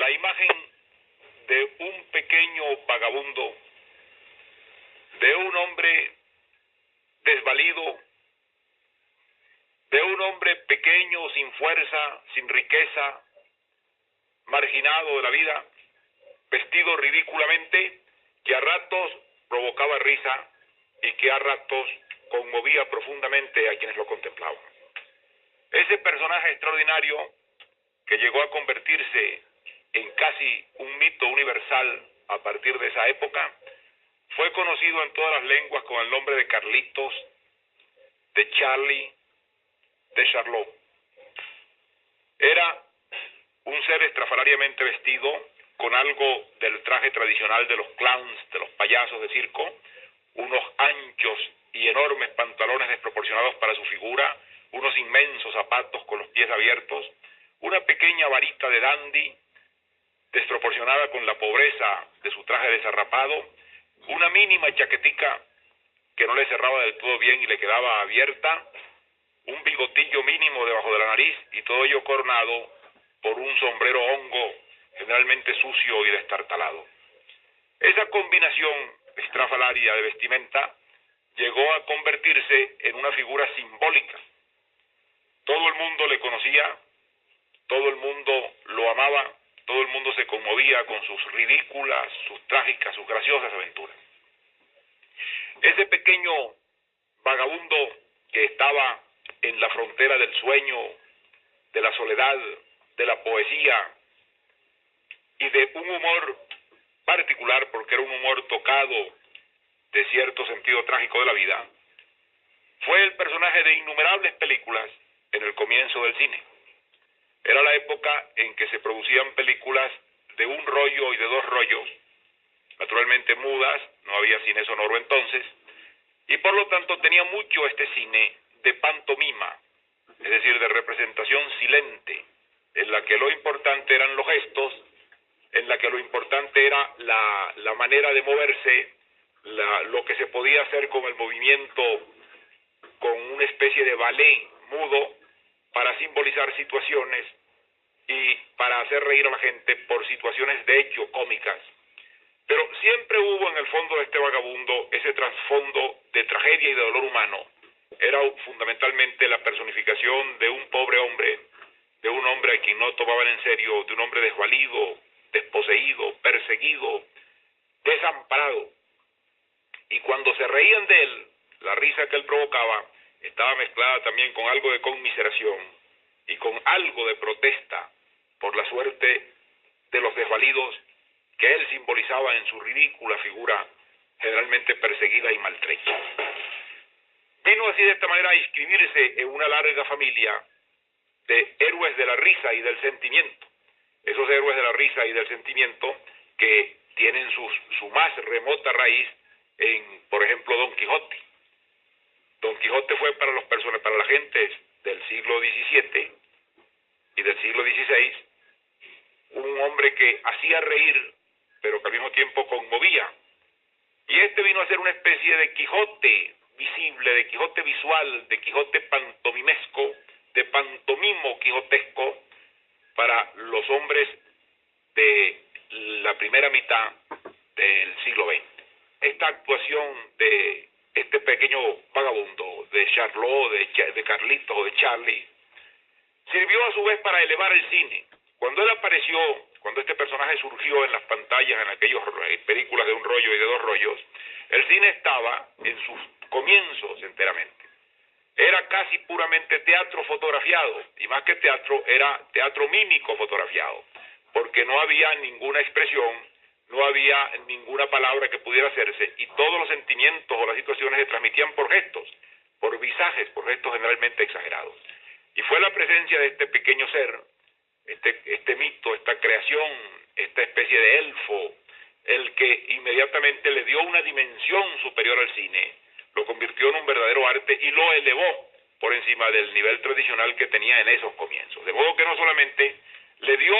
la imagen de un pequeño vagabundo, de un hombre desvalido, de un hombre pequeño, sin fuerza, sin riqueza, marginado de la vida, vestido ridículamente, que a ratos provocaba risa y que a ratos conmovía profundamente a quienes lo contemplaban. Ese personaje extraordinario que llegó a convertirse en casi un mito universal a partir de esa época, fue conocido en todas las lenguas con el nombre de Carlitos, de Charlie, de Charlot. Era un ser estrafalariamente vestido con algo del traje tradicional de los clowns, de los payasos de circo, unos anchos y enormes pantalones desproporcionados para su figura, unos inmensos zapatos con los pies abiertos, una pequeña varita de dandy, desproporcionada con la pobreza de su traje desarrapado, una mínima chaquetica que no le cerraba del todo bien y le quedaba abierta, un bigotillo mínimo debajo de la nariz y todo ello coronado por un sombrero hongo generalmente sucio y destartalado. Esa combinación estrafalaria de vestimenta llegó a convertirse en una figura simbólica. Todo el mundo le conocía, todo el mundo lo amaba, todo el mundo se conmovía con sus ridículas, sus trágicas, sus graciosas aventuras. Ese pequeño vagabundo que estaba en la frontera del sueño, de la soledad, de la poesía y de un humor particular, porque era un humor tocado de cierto sentido trágico de la vida, fue el personaje de innumerables películas en el comienzo del cine. Era la época en que se producían películas de un rollo y de dos rollos, naturalmente mudas, no había cine sonoro entonces, y por lo tanto tenía mucho este cine de pantomima, es decir, de representación silente, en la que lo importante eran los gestos, en la que lo importante era la manera de moverse, lo que se podía hacer con el movimiento, con una especie de ballet mudo, para simbolizar situaciones y para hacer reír a la gente por situaciones de hecho cómicas. Pero siempre hubo en el fondo de este vagabundo ese trasfondo de tragedia y de dolor humano. Era fundamentalmente la personificación de un pobre hombre, de un hombre a quien no tomaban en serio, de un hombre desvalido, desposeído, perseguido, desamparado. Y cuando se reían de él, la risa que él provocaba estaba mezclada también con algo de conmiseración y con algo de protesta por la suerte de los desvalidos que él simbolizaba en su ridícula figura, generalmente perseguida y maltrecha. Vino así de esta manera a inscribirse en una larga familia de héroes de la risa y del sentimiento. Esos héroes de la risa y del sentimiento que tienen su más remota raíz en, por ejemplo, Don Quijote. Don Quijote fue para la gente del siglo XVII y del siglo XVI un hombre que hacía reír, pero que al mismo tiempo conmovía. Y este vino a ser una especie de Quijote visible, de Quijote visual, de Quijote pantomimesco, de pantomimo quijotesco para los hombres de la primera mitad del siglo XX. Esta actuación de este pequeño vagabundo, de Charlot, de Carlitos o de Charlie, sirvió a su vez para elevar el cine. Cuando él apareció, cuando este personaje surgió en las pantallas, en aquellas películas de un rollo y de dos rollos, el cine estaba en sus comienzos enteramente. Era casi puramente teatro fotografiado, y más que teatro, era teatro mímico fotografiado, porque no había ninguna expresión, no había ninguna palabra que pudiera hacerse, y todos los sentimientos o las situaciones se transmitían por gestos, por visajes, por gestos generalmente exagerados. Y fue la presencia de este pequeño ser, este mito, esta creación, esta especie de elfo, el que inmediatamente le dio una dimensión superior al cine, lo convirtió en un verdadero arte y lo elevó por encima del nivel tradicional que tenía en esos comienzos. De modo que no solamente le dio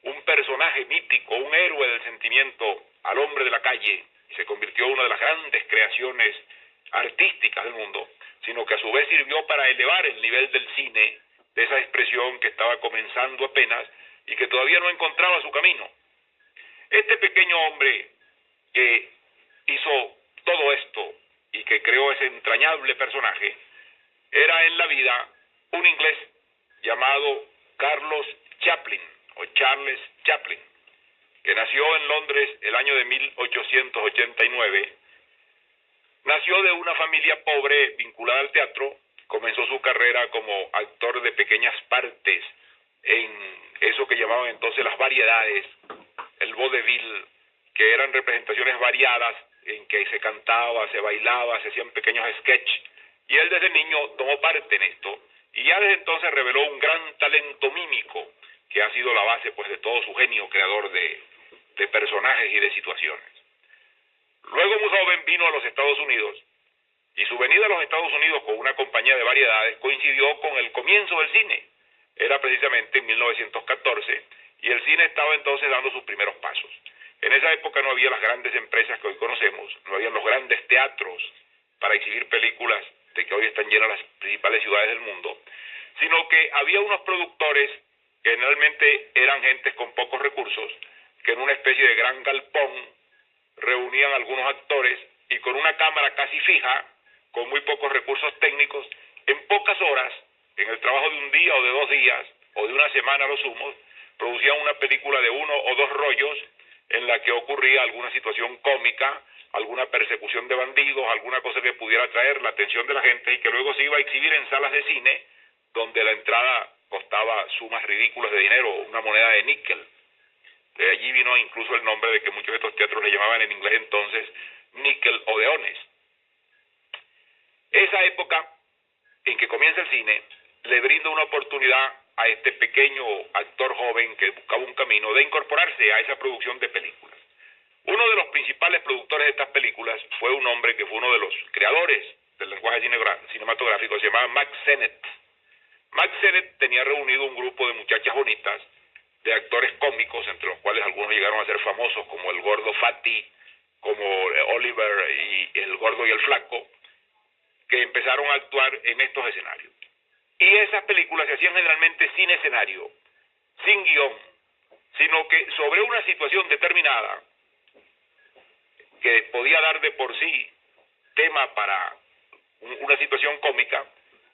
un personaje mítico, un héroe del sentimiento al hombre de la calle, y se convirtió en una de las grandes creaciones artísticas del mundo, sino que a su vez sirvió para elevar el nivel del cine, de esa expresión que estaba comenzando apenas y que todavía no encontraba su camino. Este pequeño hombre que hizo todo esto y que creó ese entrañable personaje era en la vida un inglés llamado Carlos Chaplin o Charles Chaplin, que nació en Londres el año de 1889. Nació de una familia pobre vinculada al teatro, comenzó su carrera como actor de pequeñas partes en eso que llamaban entonces las variedades, el vaudeville, que eran representaciones variadas en que se cantaba, se bailaba, se hacían pequeños sketches, y él desde niño tomó parte en esto, y ya desde entonces reveló un gran talento mímico, que ha sido la base pues de todo su genio creador de personajes y de situaciones. Luego muy joven vino a los Estados Unidos, y su venida a los Estados Unidos con una compañía de variedades coincidió con el comienzo del cine. Era precisamente en 1914, y el cine estaba entonces dando sus primeros pasos. En esa época no había las grandes empresas que hoy conocemos, no habían los grandes teatros para exhibir películas de que hoy están llenas las principales ciudades del mundo, sino que había unos productores que generalmente eran gentes con pocos recursos, que en una especie de gran galpón reunían algunos actores y con una cámara casi fija, con muy pocos recursos técnicos, en pocas horas, en el trabajo de un día o de 2 días, o de una semana a lo sumo, producían una película de 1 o 2 rollos en la que ocurría alguna situación cómica, alguna persecución de bandidos, alguna cosa que pudiera atraer la atención de la gente y que luego se iba a exhibir en salas de cine donde la entrada costaba sumas ridículas de dinero, una moneda de níquel. De allí vino incluso el nombre de que muchos de estos teatros le llamaban en inglés entonces níquel odeones. Esa época en que comienza el cine le brinda una oportunidad a este pequeño actor joven que buscaba un camino de incorporarse a esa producción de películas. Uno de los principales productores de estas películas fue un hombre que fue uno de los creadores del lenguaje cinematográfico, se llamaba Mack Sennett. Mack Sennett tenía reunido un grupo de muchachas bonitas, de actores cómicos, entre los cuales algunos llegaron a ser famosos, como el gordo Fatty, como Oliver y el gordo y el flaco, que empezaron a actuar en estos escenarios. Y esas películas se hacían generalmente sin escenario, sin guión, sino que sobre una situación determinada que podía dar de por sí tema para una situación cómica,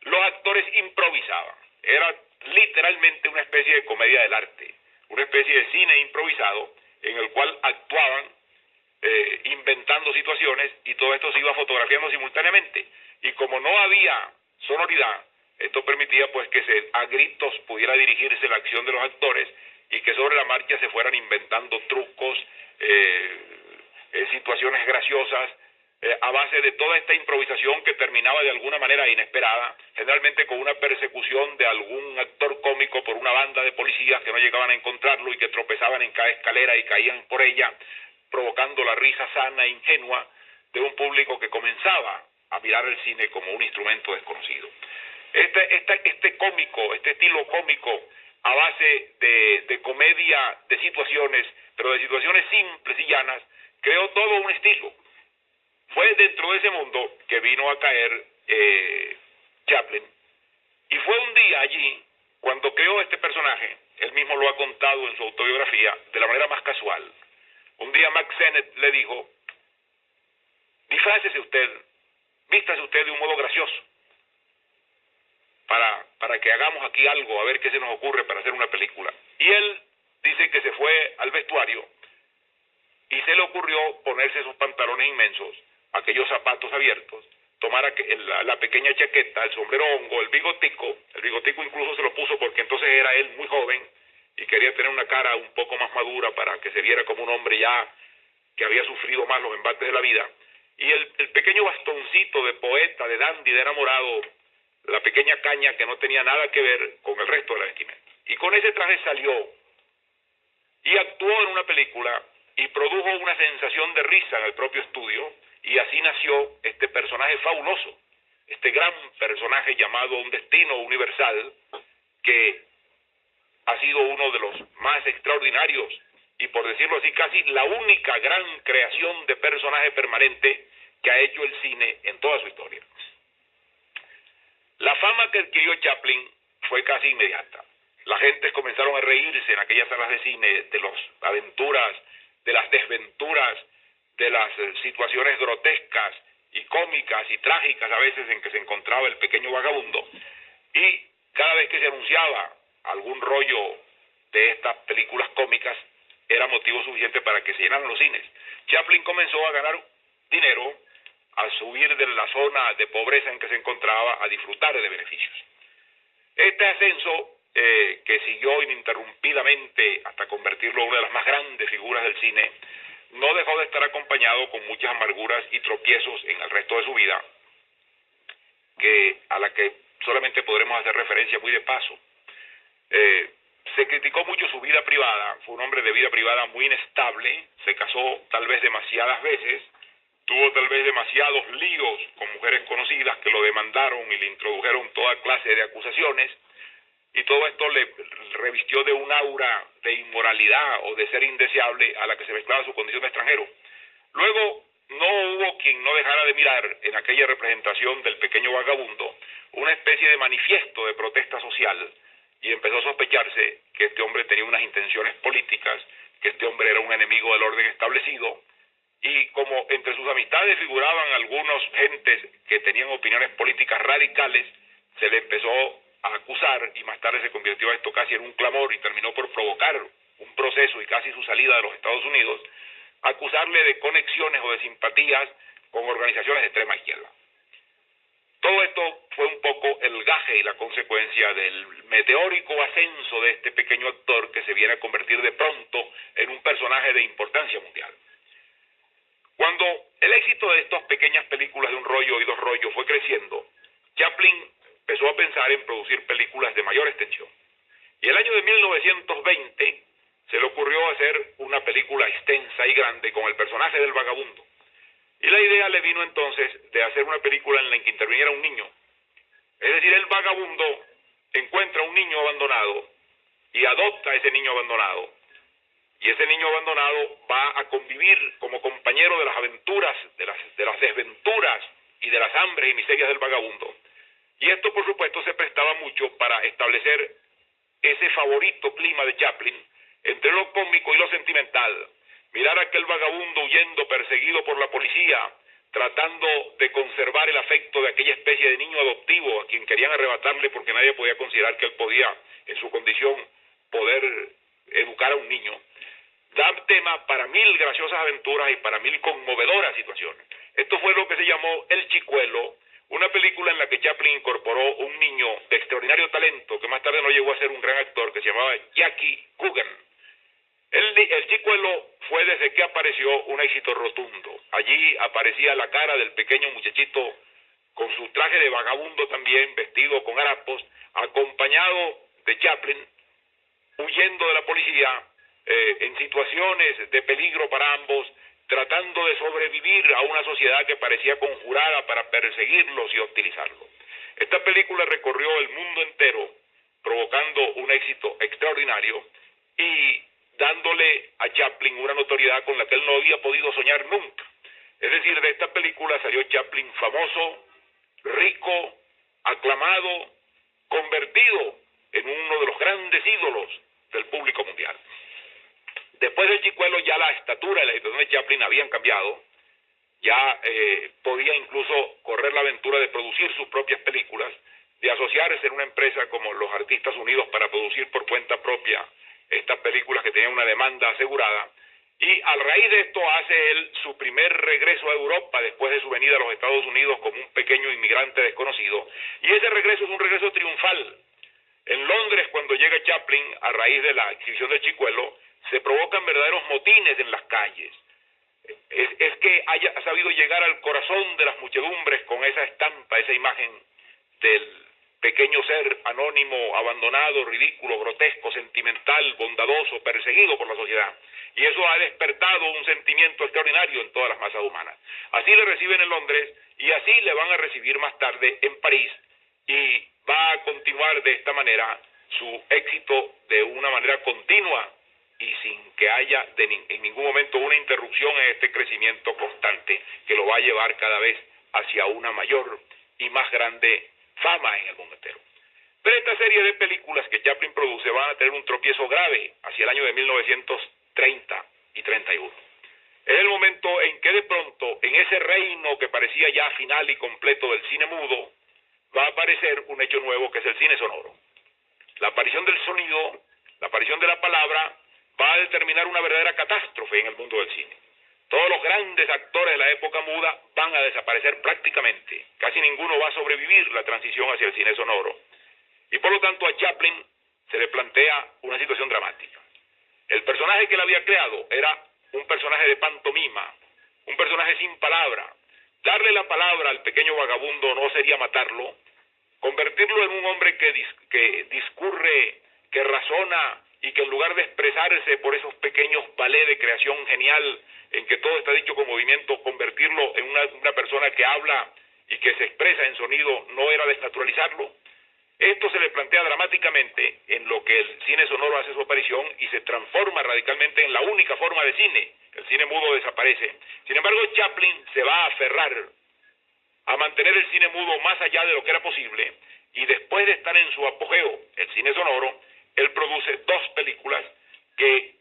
los actores improvisaban. Era literalmente una especie de comedia del arte, una especie de cine improvisado en el cual actuaban inventando situaciones y todo esto se iba fotografiando simultáneamente. Y como no había sonoridad, esto permitía pues que a gritos pudiera dirigirse la acción de los actores y que sobre la marcha se fueran inventando trucos, situaciones graciosas, a base de toda esta improvisación que terminaba de alguna manera inesperada, generalmente con una persecución de algún actor cómico por una banda de policías que no llegaban a encontrarlo y que tropezaban en cada escalera y caían por ella, provocando la risa sana e ingenua de un público que comenzaba a mirar el cine como un instrumento desconocido. Este estilo cómico a base de comedia de situaciones, pero de situaciones simples y llanas, creó todo un estilo. Fue dentro de ese mundo que vino a caer Chaplin, y fue un día allí cuando creó este personaje. Él mismo lo ha contado en su autobiografía de la manera más casual. Un día Mack Sennett le dijo: disfrácese usted, vístase usted de un modo gracioso para que hagamos aquí algo, a ver qué se nos ocurre para hacer una película. Y él dice que se fue al vestuario y se le ocurrió ponerse esos pantalones inmensos, aquellos zapatos abiertos, tomar la pequeña chaqueta, el sombrero hongo, el bigotico incluso se lo puso porque entonces era él muy joven y quería tener una cara un poco más madura para que se viera como un hombre ya que había sufrido más los embates de la vida, y el pequeño bastoncito de poeta, de dandy, de enamorado, la pequeña caña que no tenía nada que ver con el resto de la vestimenta. Y con ese traje salió y actuó en una película y produjo una sensación de risa en el propio estudio, y así nació este personaje fabuloso, este gran personaje llamado Un Destino Universal, que ha sido uno de los más extraordinarios y, por decirlo así, casi la única gran creación de personaje permanente que ha hecho el cine en toda su historia. La fama que adquirió Chaplin fue casi inmediata. las gentes comenzaron a reírse en aquellas salas de cine de las aventuras, de las desventuras, de las situaciones grotescas y cómicas y trágicas a veces en que se encontraba el pequeño vagabundo, y cada vez que se anunciaba algún rollo de estas películas cómicas era motivo suficiente para que se llenaran los cines. Chaplin comenzó a ganar dinero, a subir de la zona de pobreza en que se encontraba, a disfrutar de beneficios. Este ascenso, que siguió ininterrumpidamente hasta convertirlo en una de las más grandes figuras del cine, no dejó de estar acompañado con muchas amarguras y tropiezos en el resto de su vida, a la que solamente podremos hacer referencia muy de paso. Se criticó mucho su vida privada, fue un hombre de vida privada muy inestable, se casó tal vez demasiadas veces, tuvo tal vez demasiados líos con mujeres conocidas que lo demandaron y le introdujeron toda clase de acusaciones, y todo esto le revistió de un aura de inmoralidad o de ser indeseable a la que se mezclaba su condición de extranjero. Luego no hubo quien no dejara de mirar en aquella representación del pequeño vagabundo una especie de manifiesto de protesta social, y empezó a sospecharse que este hombre tenía unas intenciones políticas, que este hombre era un enemigo del orden establecido, y como entre sus amistades figuraban algunos gentes que tenían opiniones políticas radicales, se le empezó a acusar, y más tarde se convirtió esto casi en un clamor y terminó por provocar un proceso y casi su salida de los Estados Unidos, acusarle de conexiones o de simpatías con organizaciones de extrema izquierda. Todo esto fue un poco el gaje y la consecuencia del meteórico ascenso de este pequeño actor que se viene a convertir de pronto en un personaje de importancia mundial. Cuando el éxito de estas pequeñas películas de un rollo y dos rollos fue creciendo, Chaplin empezó a pensar en producir películas de mayor extensión. Y el año de 1920 se le ocurrió hacer una película extensa y grande con el personaje del vagabundo. Y la idea le vino entonces de hacer una película en la que interviniera un niño. Es decir, el vagabundo encuentra un niño abandonado y adopta a ese niño abandonado. Y ese niño abandonado va a convivir como compañero de las aventuras, de las desventuras y de las hambres y miserias del vagabundo. Y esto, por supuesto, se prestaba mucho para establecer ese favorito clima de Chaplin entre lo cómico y lo sentimental. Mirar a aquel vagabundo huyendo, perseguido por la policía, tratando de conservar el afecto de aquella especie de niño adoptivo a quien querían arrebatarle porque nadie podía considerar que él podía, en su condición, poder educar a un niño. Da tema para 1000 graciosas aventuras y para 1000 conmovedoras situaciones. Esto fue lo que se llamó El Chicuelo, una película en la que Chaplin incorporó un niño de extraordinario talento que más tarde no llegó a ser un gran actor, que se llamaba Jackie Coogan. El Chicuelo fue, desde que apareció, un éxito rotundo. Allí aparecía la cara del pequeño muchachito con su traje de vagabundo también, vestido con harapos, acompañado de Chaplin, huyendo de la policía, en situaciones de peligro para ambos, tratando de sobrevivir a una sociedad que parecía conjurada para perseguirlos y hostilizarlos. Esta película recorrió el mundo entero, provocando un éxito extraordinario y dándole a Chaplin una notoriedad con la que él no había podido soñar nunca. Es decir, de esta película salió Chaplin famoso, rico, aclamado, convertido en uno de los grandes ídolos del público mundial. Después del Chicuelo ya la estatura y la situación de Chaplin habían cambiado, ya podía incluso correr la aventura de producir sus propias películas, de asociarse en una empresa como los Artistas Unidos para producir por cuenta propia estas películas que tenían una demanda asegurada, y a raíz de esto hace él su primer regreso a Europa después de su venida a los Estados Unidos como un pequeño inmigrante desconocido, y ese regreso es un regreso triunfal. En Londres, cuando llega Chaplin, a raíz de la exhibición de Chicuelo, se provocan verdaderos motines en las calles. Es que ha sabido llegar al corazón de las muchedumbres con esa estampa, esa imagen del pequeño ser anónimo, abandonado, ridículo, grotesco, sentimental, bondadoso, perseguido por la sociedad. Y eso ha despertado un sentimiento extraordinario en todas las masas humanas. Así le reciben en Londres y así le van a recibir más tarde en París, y va a continuar de esta manera su éxito de una manera continua y sin que haya en ningún momento una interrupción en este crecimiento constante que lo va a llevar cada vez hacia una mayor y más grande fama en el mundo entero. Pero esta serie de películas que Chaplin produce van a tener un tropiezo grave hacia el año de 1930 y 31. Es el momento en que de pronto, en ese reino que parecía ya final y completo del cine mudo, va a aparecer un hecho nuevo que es el cine sonoro. La aparición del sonido, la aparición de la palabra, va a determinar una verdadera catástrofe en el mundo del cine. Todos los grandes actores de la época muda van a desaparecer prácticamente. Casi ninguno va a sobrevivir la transición hacia el cine sonoro. Y por lo tanto a Chaplin se le plantea una situación dramática. El personaje que él había creado era un personaje de pantomima, un personaje sin palabra. Darle la palabra al pequeño vagabundo no sería matarlo. Convertirlo en un hombre que discurre, que razona y que en lugar de expresarse por esos pequeños ballets de creación genial en que todo está dicho con movimiento, convertirlo en una persona que habla y que se expresa en sonido no era desnaturalizarlo. Esto se le plantea dramáticamente en lo que el cine sonoro hace su aparición y se transforma radicalmente en la única forma de cine. El cine mudo desaparece. Sin embargo, Chaplin se va a aferrar a mantener el cine mudo más allá de lo que era posible, y después de estar en su apogeo, el cine sonoro, él produce dos películas que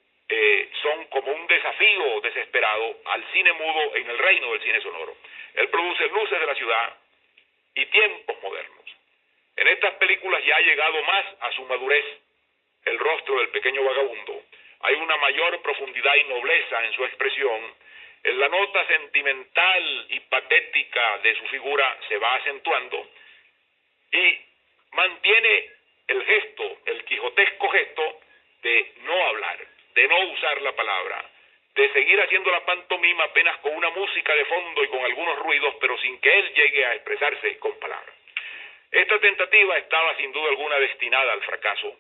son como un desafío desesperado al cine mudo en el reino del cine sonoro. Él produce Luces de la ciudad y Tiempos modernos. En estas películas ya ha llegado más a su madurez el rostro del pequeño vagabundo. Hay una mayor profundidad y nobleza en su expresión. La nota sentimental y patética de su figura se va acentuando y mantiene el gesto, el quijotesco gesto de no hablar, de no usar la palabra, de seguir haciendo la pantomima apenas con una música de fondo y con algunos ruidos, pero sin que él llegue a expresarse con palabras. Esta tentativa estaba sin duda alguna destinada al fracaso.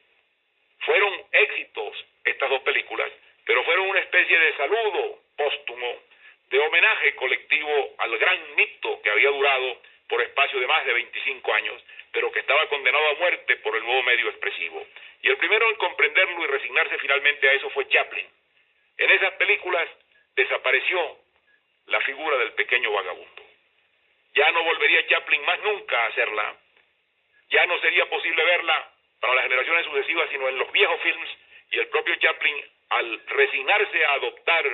Fueron éxitos estas dos películas, pero fueron una especie de saludo póstumo, de homenaje colectivo al gran mito que había durado por espacio de más de 25 años, pero que estaba condenado a muerte por el nuevo medio expresivo. Y el primero en comprenderlo y resignarse finalmente a eso fue Chaplin. En esas películas desapareció la figura del pequeño vagabundo. Ya no volvería Chaplin más nunca a hacerla. Ya no sería posible verla para las generaciones sucesivas, sino en los viejos films, y el propio Chaplin, al resignarse a adoptar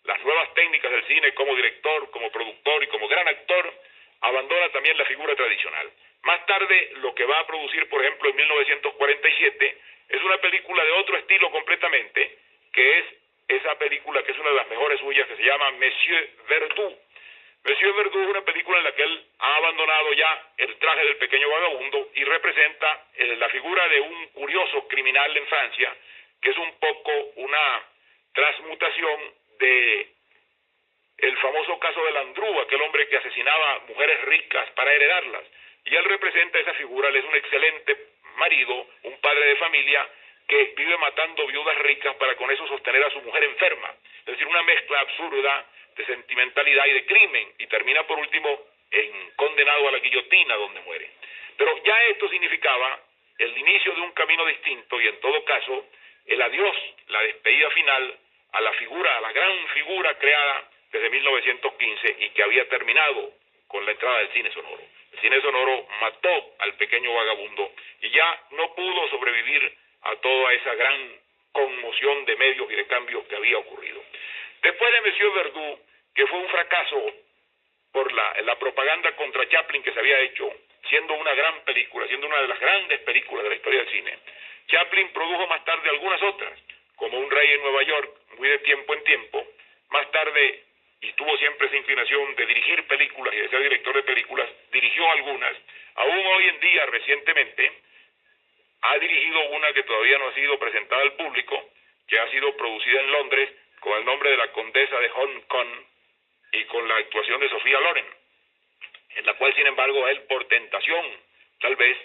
las nuevas técnicas del cine como director, como productor y como gran actor, abandona también la figura tradicional. Más tarde, lo que va a producir, por ejemplo, en 1947, es una película de otro estilo completamente, que es esa película que es una de las mejores suyas, que se llama Monsieur Verdoux. Monsieur Verdoux es una película en la que él ha abandonado ya el traje del pequeño vagabundo y representa la figura de un curioso criminal en Francia, que es un poco una transmutación de el famoso caso de Landru, aquel hombre que asesinaba mujeres ricas para heredarlas. Y él representa esa figura. Él es un excelente marido, un padre de familia, que vive matando viudas ricas para con eso sostener a su mujer enferma. Es decir, una mezcla absurda de sentimentalidad y de crimen, y termina por último condenado a la guillotina, donde muere. Pero ya esto significaba el inicio de un camino distinto, y en todo caso el adiós, la despedida final a la figura, a la gran figura creada desde 1915 y que había terminado con la entrada del cine sonoro. El cine sonoro mató al pequeño vagabundo y ya no pudo sobrevivir a toda esa gran conmoción de medios y de cambios que había ocurrido. Después de Monsieur Verdoux, que fue un fracaso por la propaganda contra Chaplin que se había hecho, siendo una gran película, siendo una de las grandes películas de la historia del cine, Chaplin produjo más tarde algunas otras, como Un rey en Nueva York, muy de tiempo en tiempo. Más tarde, y tuvo siempre esa inclinación de dirigir películas y de ser director de películas, dirigió algunas. Aún hoy en día, recientemente, ha dirigido una que todavía no ha sido presentada al público, que ha sido producida en Londres con el nombre de La Condesa de Hong Kong y con la actuación de Sofía Loren, en la cual, sin embargo, él por tentación, tal vez,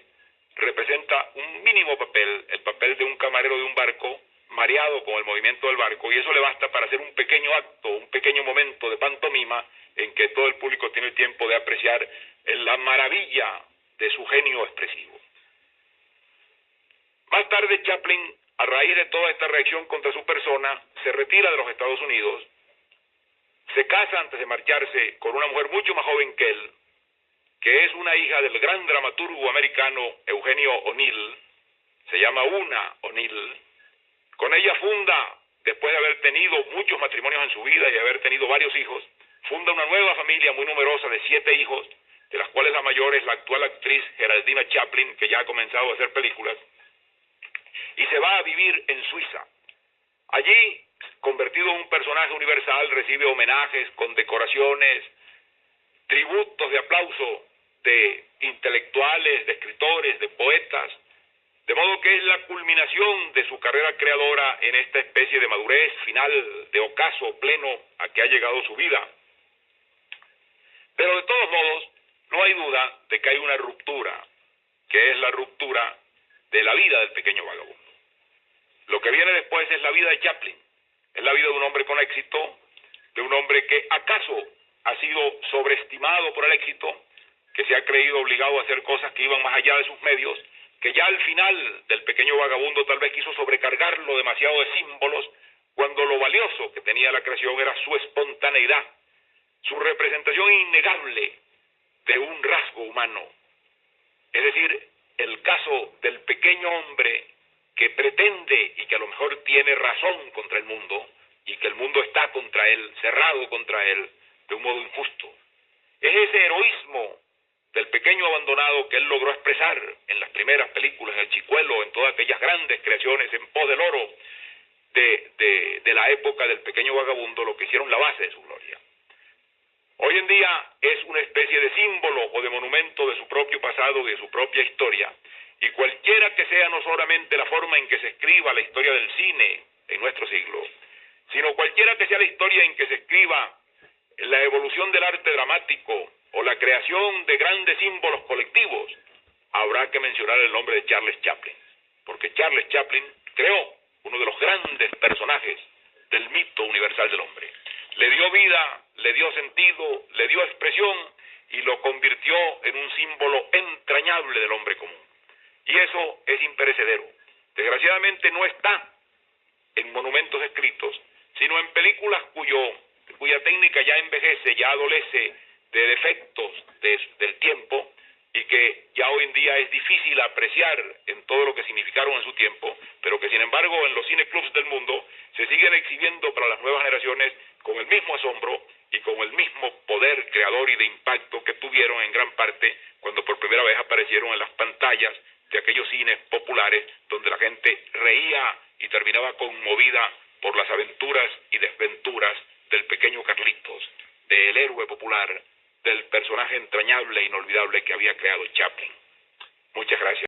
representa un mínimo papel, el papel de un camarero de un barco mareado con el movimiento del barco, y eso le basta para hacer un pequeño acto, un pequeño momento de pantomima en que todo el público tiene el tiempo de apreciar la maravilla de su genio expresivo. Más tarde, Chaplin, a raíz de toda esta reacción contra su persona, se retira de los Estados Unidos, se casa antes de marcharse con una mujer mucho más joven que él, que es una hija del gran dramaturgo americano Eugenio O'Neill, se llama Una O'Neill. Con ella funda, después de haber tenido muchos matrimonios en su vida y haber tenido varios hijos, funda una nueva familia muy numerosa de 7 hijos, de las cuales la mayor es la actual actriz Geraldine Chaplin, que ya ha comenzado a hacer películas, y se va a vivir en Suiza. Allí, convertido en un personaje universal, recibe homenajes, condecoraciones, tributos de aplauso de intelectuales, de escritores, de poetas, de modo que es la culminación de su carrera creadora en esta especie de madurez final, de ocaso pleno a que ha llegado su vida. Pero de todos modos, no hay duda de que hay una ruptura, que es la ruptura de la vida del pequeño vagabundo. Lo que viene después es la vida de Chaplin, es la vida de un hombre con éxito, de un hombre que acaso ha sido sobreestimado por el éxito, que se ha creído obligado a hacer cosas que iban más allá de sus medios, que ya al final del pequeño vagabundo tal vez quiso sobrecargarlo demasiado de símbolos, cuando lo valioso que tenía la creación era su espontaneidad, su representación innegable de un rasgo humano. Es decir, el caso del pequeño hombre que pretende y que a lo mejor tiene razón contra el mundo, y que el mundo está contra él, cerrado contra él, de un modo injusto. Es ese heroísmo del pequeño abandonado que él logró expresar en las primeras películas, en El Chicuelo, en todas aquellas grandes creaciones en pos del oro de la época del pequeño vagabundo, lo que hicieron la base de su gloria. Hoy en día es una especie de símbolo o de monumento de su propio pasado y de su propia historia, y cualquiera que sea no solamente la forma en que se escriba la historia del cine en nuestro siglo, sino cualquiera que sea la historia en que se escriba la evolución del arte dramático o la creación de grandes símbolos colectivos, habrá que mencionar el nombre de Charles Chaplin, porque Charles Chaplin creó uno de los grandes personajes del mito universal del hombre. Le dio vida, le dio sentido, le dio expresión y lo convirtió en un símbolo entrañable del hombre común. Y eso es imperecedero. Desgraciadamente no está en monumentos escritos, sino en películas cuya técnica ya envejece, ya adolece de defectos del tiempo, y que ya hoy en día es difícil apreciar en todo lo que significaron en su tiempo, pero que sin embargo en los cineclubs del mundo se siguen exhibiendo para las nuevas generaciones con el mismo asombro y con el mismo poder creador y de impacto que tuvieron en gran parte cuando por primera vez aparecieron en las pantallas de aquellos cines populares donde la gente reía y terminaba conmovida por las aventuras y desventuras del pequeño Carlitos, del héroe popular, del personaje entrañable e inolvidable que había creado Chaplin. Muchas gracias.